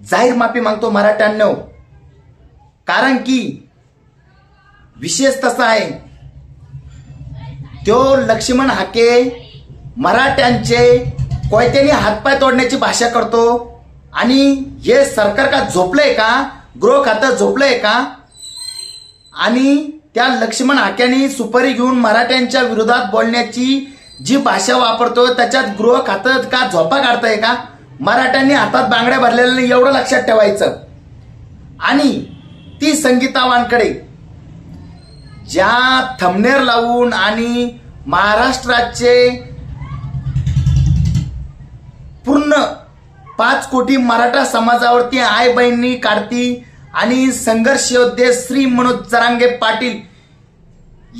जाहीर माफी मागतो मराठ्यांनो, कारण की विशेष तसा आहे, तो लक्ष्मण हाके मराठ्यांचे कोयत्याने हातपाय तोडण्याची भाषा करतो आणि हे सरकार का झोपलंय का, गृह खातं झोपलंय का? आणि त्या लक्ष्मण हाक्यांनी सुपारी घेऊन मराठ्यांच्या विरोधात बोलण्याची जी भाषा वापरतो त्याच्यात गृह खातं का झोपा काढताय का? मराठ्यांनी हातात बांगड्या भरलेल्या नाही एवढं लक्षात ठेवायचं. आणि ती संगीता वानकडे ज्या थंबनेर लावून आणि महाराष्ट्राचे पूर्ण 5 कोटी मराठा समाजावरती आई बहिणी काढती आणि संघर्ष योद्धे श्री मनोज जरांगे पाटील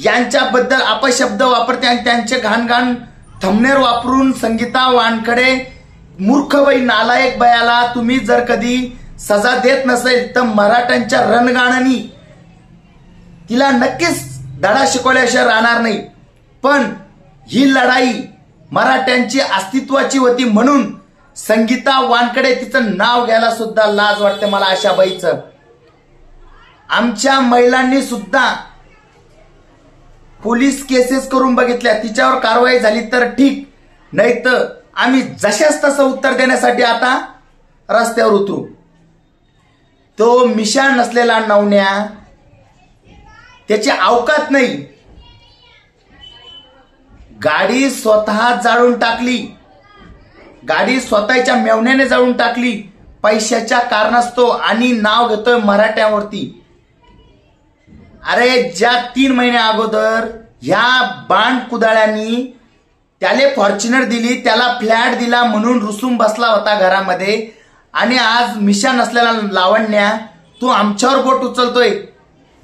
यांच्याबद्दल अपशब्द वापरते आणि त्यांचे घाणघाण थंबनेर वापरून संगीता वानकडे मूर्ख बाई, नालायक बयाला तुम्ही जर कधी सजा देत नसेल तर मराठ्यांच्या रणगाणांनी तिला नक्कीच धडा शिकवल्याशिवाय राहणार नाही. पण ही लढाई मराठ्यांची अस्तित्वाची होती म्हणून संगीता वानकडे तिचं नाव घ्यायला सुद्धा लाज वाटते मला अशा बाईचं. आमच्या महिलांनी सुद्धा पोलीस केसेस करून बघितल्या, तिच्यावर कारवाई झाली तर ठीक, नाही तर आम्ही जशाच तसं उत्तर देण्यासाठी आता रस्त्यावर उतरू. तो मिशा नसलेला नवण्या, त्याची अवकात नाही. गाडी स्वतः जाळून टाकली, गाडी स्वतःच्या मेवण्याने जाळून टाकली पैशाच्या कारणास्तव आणि नाव घेतोय मराठ्यावरती. अरे ज्या 3 महिने अगोदर ह्या बाण कुदाळ्यांनी त्याला फॉर्च्युनर दिली, त्याला फ्लॅट दिला म्हणून रुसून बसला होता घरामध्ये, आणि आज मिशा नसलेला लावण्या तू आमच्यावर बोट उचलतोय.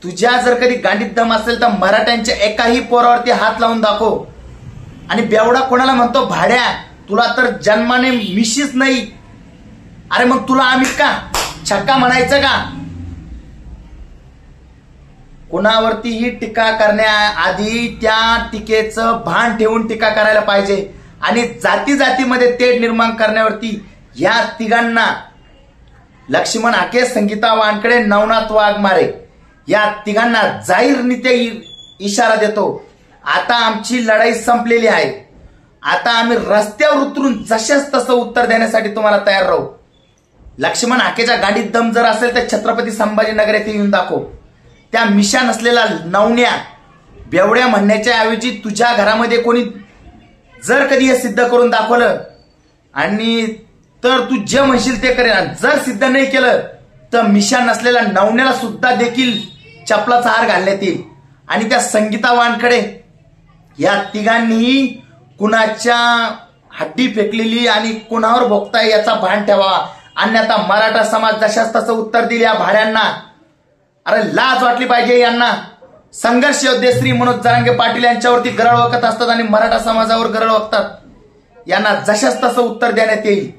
तुझ्या जर कधी गांडीत दम असेल तर मराठ्यांच्या एकाही पोरावरती हात लावून दाखव. आणि बेवडा कोणाला म्हणतो भाड्या, तुला तर जन्माने मिशीच नाही. अरे मग तुला आम्ही का छक्का म्हणायचं का? कोणावरतीही टीका करण्याआधी त्या टीकेचं भान ठेवून टीका करायला पाहिजे. आणि जाती जातीमध्ये तेढ निर्माण करण्यावरती या तिघांना, लक्ष्मण हाके, संगीता वानकडे, नवनाथ वाघमारे, या तिघांना जाहीररीत्या इशारा देतो. आता आमची लढाई संपलेली आहे. आता आम्ही रस्त्यावर उतरून जशाच तसं उत्तर देण्यासाठी तुम्हाला तयार राहू. लक्ष्मण हाकेच्या गाडीत दम जर असेल तर छत्रपती संभाजीनगर येथे येऊन दाखव. त्या मिशा नसलेला नवण्या, बेवड्या म्हणण्याच्या ऐवजी तुझ्या घरामध्ये कोणी जर कधी हे सिद्ध करून दाखवलं आणि तर तू जे म्हणशील ते करेल. जर सिद्ध नाही केलं तर मिशा नसलेल्या नवण्याला सुद्धा देखील चपलाचा हार घालण्यात येईल. आणि त्या संगीता वानकडे या तिघांनीही कुणाच्या हड्डी फेकलेली आणि कुणावर भोगताय याचा भान ठेवावा. अन्यथा मराठा समाज जशाच तसं उत्तर दिले या भाड्यांना. अरे लाज वाटली पाहिजे यांना. संघर्ष योद्धे श्री मनोज जरांगे पाटील यांच्यावरती गरळ ओकत असतात आणि मराठा समाजावर गरळ ओकतात. यांना जशाच तसं उत्तर देण्यात येईल.